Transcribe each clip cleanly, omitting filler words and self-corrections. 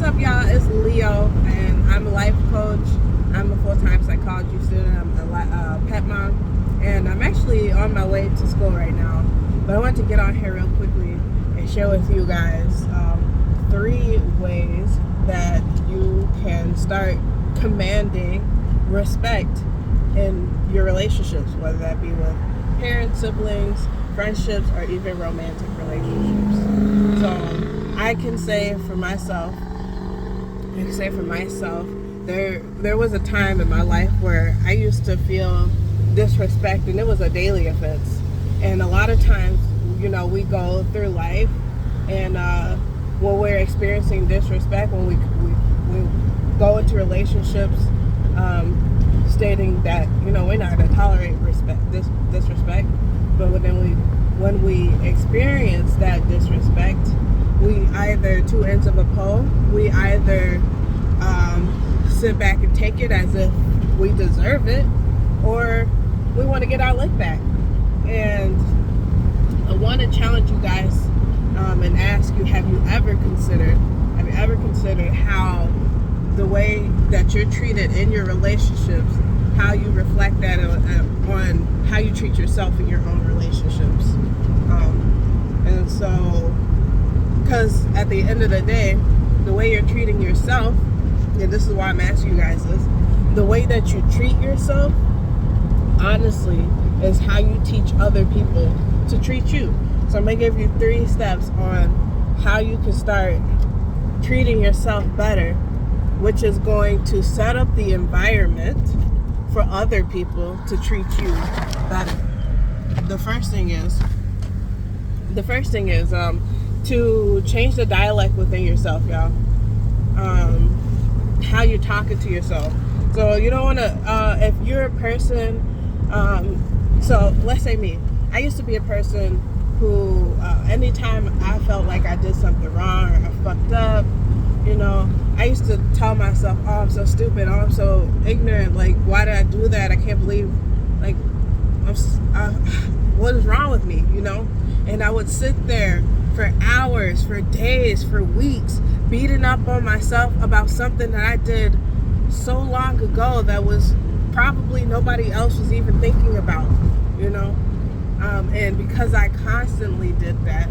What's up, y'all? It's Leo, and I'm a life coach. I'm a full-time psychology student. I'm a pet mom, and I'm actually on my way to school right now. But I wanted to get on here real quickly and share with you guys 3 ways that you can start commanding respect in your relationships, whether that be with parents, siblings, friendships, or even romantic relationships. So I can say for myself, there was a time in my life where I used to feel disrespect, and it was a daily offense. And a lot of times, we go through life, and when we're experiencing disrespect, when we go into relationships, stating that we're not going to tolerate disrespect, but when we experience that disrespect, we either, two ends of a pole, we either sit back and take it as if we deserve it, or we want to get our lick back. And I want to challenge you guys and ask you, have you ever considered how the way that you're treated in your relationships, how you reflect that on how you treat yourself in your own relationships? And so, because at the end of the day, the way you're treating yourself, and this is why I'm asking you guys this, the way that you treat yourself, honestly, is how you teach other people to treat you. So I'm going to give you 3 steps on how you can start treating yourself better, which is going to set up the environment for other people to treat you better. The first thing is to change the dialect within yourself, y'all. How you're talking to yourself. So you don't want to, if you're a person, so let's say me. I used to be a person who, anytime I felt like I did something wrong or I fucked up, I used to tell myself, oh, I'm so stupid, oh, I'm so ignorant, like, why did I do that? I can't believe, like, what is wrong with me, And I would sit there for hours, for days, for weeks, beating up on myself about something that I did so long ago that was probably nobody else was even thinking about, and because I constantly did that,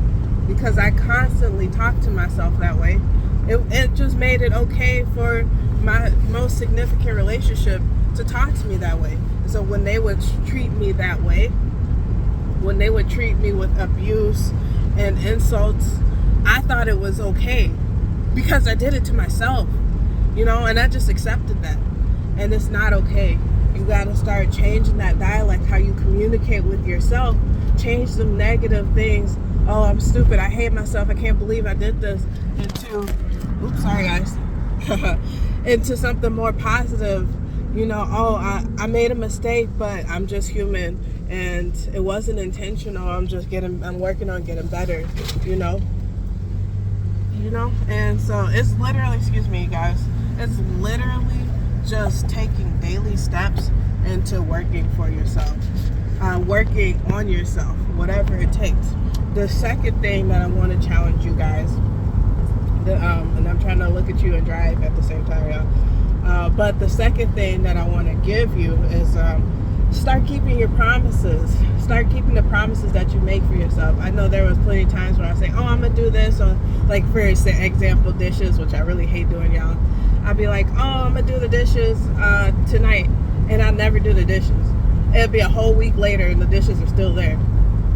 because I constantly talked to myself that way, it just made it okay for my most significant relationship to talk to me that way. So when they would treat me that way, when they would treat me with abuse and insults, I thought it was okay because I did it to myself, and I just accepted that. And it's not okay. You got to start changing that dialect, how you communicate with yourself. Change some negative things. Oh, I'm stupid. I hate myself. I can't believe I did this. Into something more positive. I made a mistake, but I'm just human, and it wasn't intentional. I'm working on getting better, and so it's literally, excuse me, guys, it's literally just taking daily steps into working for yourself, working on yourself, whatever it takes. The second thing that I want to challenge you guys, and I'm trying to look at you and drive at the same time, y'all. But the second thing that I want to give you is start keeping your promises. Start keeping the promises that you make for yourself. I know there was plenty of times where I say, oh, I'm going to do this. Or like, for example, dishes, which I really hate doing, y'all. I'd be like, oh, I'm going to do the dishes tonight. And I never do the dishes. It'll be a whole week later and the dishes are still there.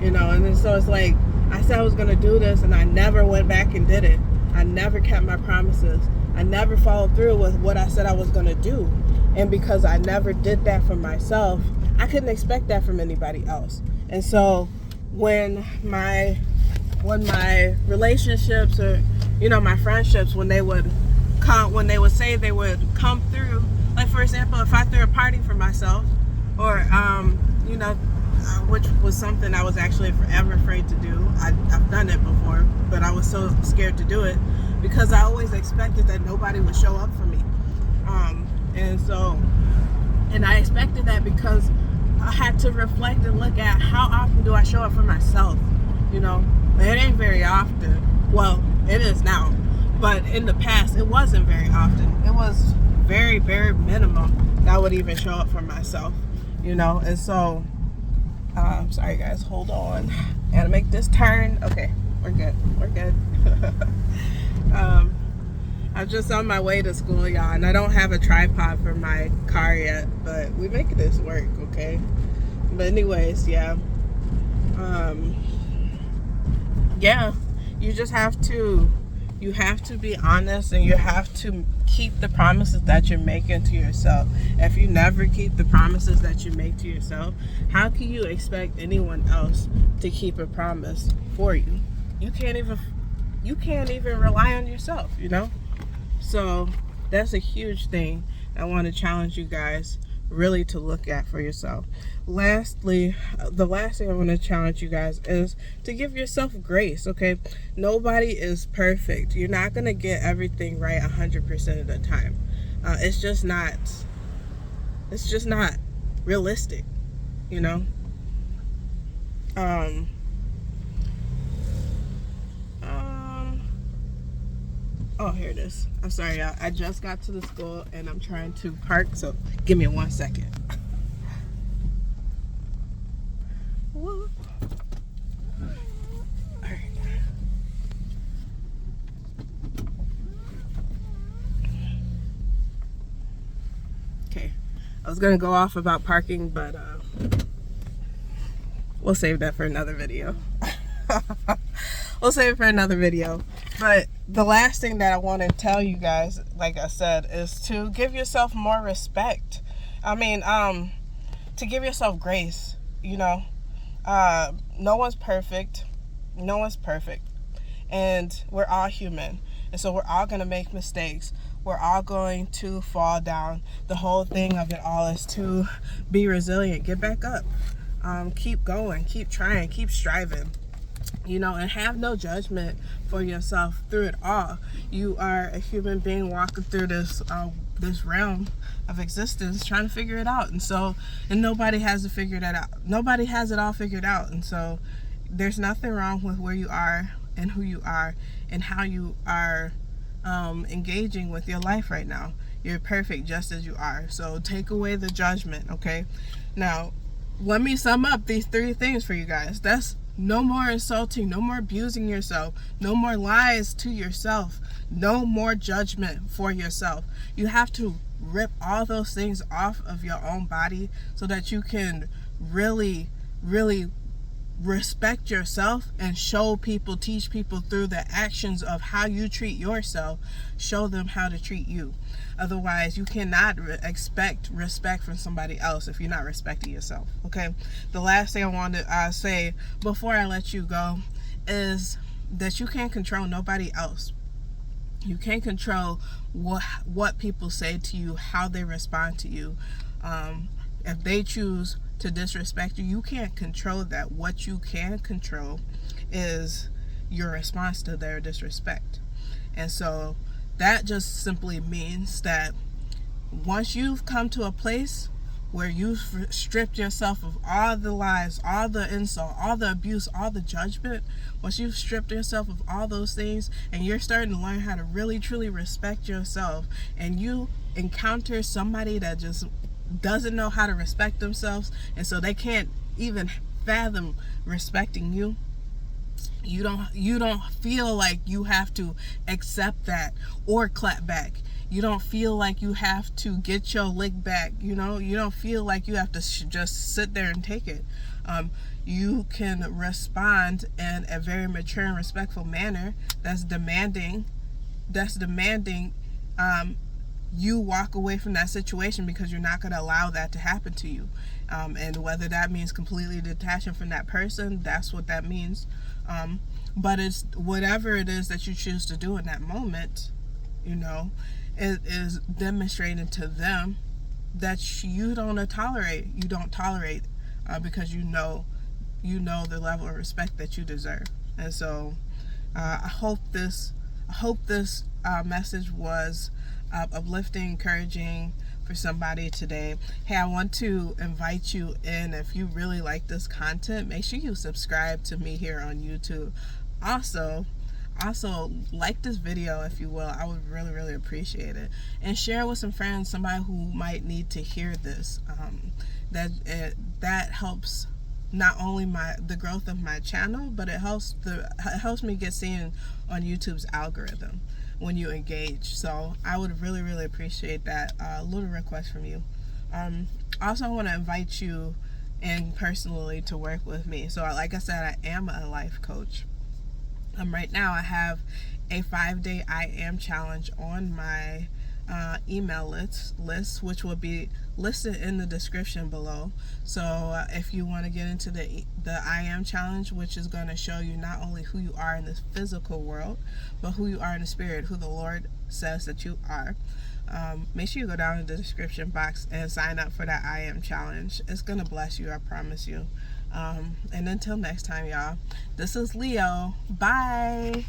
And then so it's like, I said I was going to do this and I never went back and did it. I never kept my promises. I never followed through with what I said I was going to do. And because I never did that for myself, I couldn't expect that from anybody else. And so when my relationships or, my friendships, when they would say they would come through, like, for example, if I threw a party for myself, or, which was something I was actually forever afraid to do. I've done it before, but I was so scared to do it because I always expected that nobody would show up for me. And I expected that because I had to reflect and look at how often do I show up for myself, It ain't very often. Well, it is now. But in the past, it wasn't very often. It was very, very minimum that I would even show up for myself, you know. And so, sorry guys, hold on. Gotta make this turn. Okay, we're good. We're good. I'm just on my way to school, y'all, and I don't have a tripod for my car yet, but we make this work, okay? But anyways, yeah. Yeah, you just have to, you have to be honest, and you have to keep the promises that you're making to yourself. If you never keep the promises that you make to yourself, how can you expect anyone else to keep a promise for you? You can't even rely on yourself, you know? So that's a huge thing I want to challenge you guys really to look at for yourself. Lastly, the last thing I want to challenge you guys is to give yourself grace, okay? Nobody is perfect. You're not going to get everything right 100% of the time. It's just not realistic, you know? Oh, here it is. I'm sorry, y'all. I just got to the school and I'm trying to park, so give me 1 second. Whoa. All right. Okay. I was gonna go off about parking, but we'll save that for another video. We'll save it for another video. But the last thing that I want to tell you guys, like I said, is to give yourself more respect. I mean, to give yourself grace, you know. No one's perfect. No one's perfect. And we're all human. And so we're all going to make mistakes. We're all going to fall down. The whole thing of it all is to be resilient. Get back up. Keep going. Keep trying. Keep striving. You know, and have no judgment for yourself through it all. You are a human being walking through this realm of existence, trying to figure it out. And nobody has to figure that out. Nobody has it all figured out. And so there's nothing wrong with where you are and who you are and how you are engaging with your life right now. You're perfect just as you are. So take away the judgment, okay? Now, let me sum up these 3 things for you guys. That's no more insulting, no more abusing yourself, no more lies to yourself, no more judgment for yourself. You have to rip all those things off of your own body so that you can really, really respect yourself and show people, teach people through the actions of how you treat yourself, show them how to treat you. Otherwise, you cannot expect respect from somebody else if you're not respecting yourself, okay? The last thing I want to say before I let you go is that you can't control nobody else. You can't control what people say to you, how they respond to you. If they choose to disrespect you, you can't control that. What you can control is your response to their disrespect. And so that just simply means that once you've come to a place where you've stripped yourself of all the lies, all the insult, all the abuse, all the judgment, once you've stripped yourself of all those things and you're starting to learn how to really truly respect yourself, and you encounter somebody that just doesn't know how to respect themselves, and so they can't even fathom respecting you, you don't feel like you have to accept that or clap back. You don't feel like you have to get your lick back. You know, you don't feel like you have to just sit there and take it. You can respond in a very mature and respectful manner that's demanding you walk away from that situation, because you're not going to allow that to happen to you. And whether that means completely detaching from that person, that's what that means. But it's whatever it is that you choose to do in that moment, you know, it is demonstrating to them that you don't tolerate. You don't tolerate because you know the level of respect that you deserve. And so I hope this message was uplifting, encouraging for somebody today. Hey, I want to invite you in. If you really like this content, make sure you subscribe to me here on YouTube. Also, Also, like this video if you will. I would really appreciate it, and share it with some friends, somebody who might need to hear this. That helps not only the growth of my channel, but it helps me get seen on YouTube's algorithm when you engage. So I would really appreciate that. Little request from you. Also, I want to invite you in personally to work with me. So like I said, I am a life coach. Right now I have a 5-day I Am challenge on my email list, which will be listed in the description below. So if you want to get into the I Am challenge, which is going to show you not only who you are in this physical world, but who you are in the spirit, who the Lord says that you are, make sure you go down in the description box and sign up for that I Am challenge. It's going to bless you, I promise you. And until next time, y'all, this is Leo. Bye.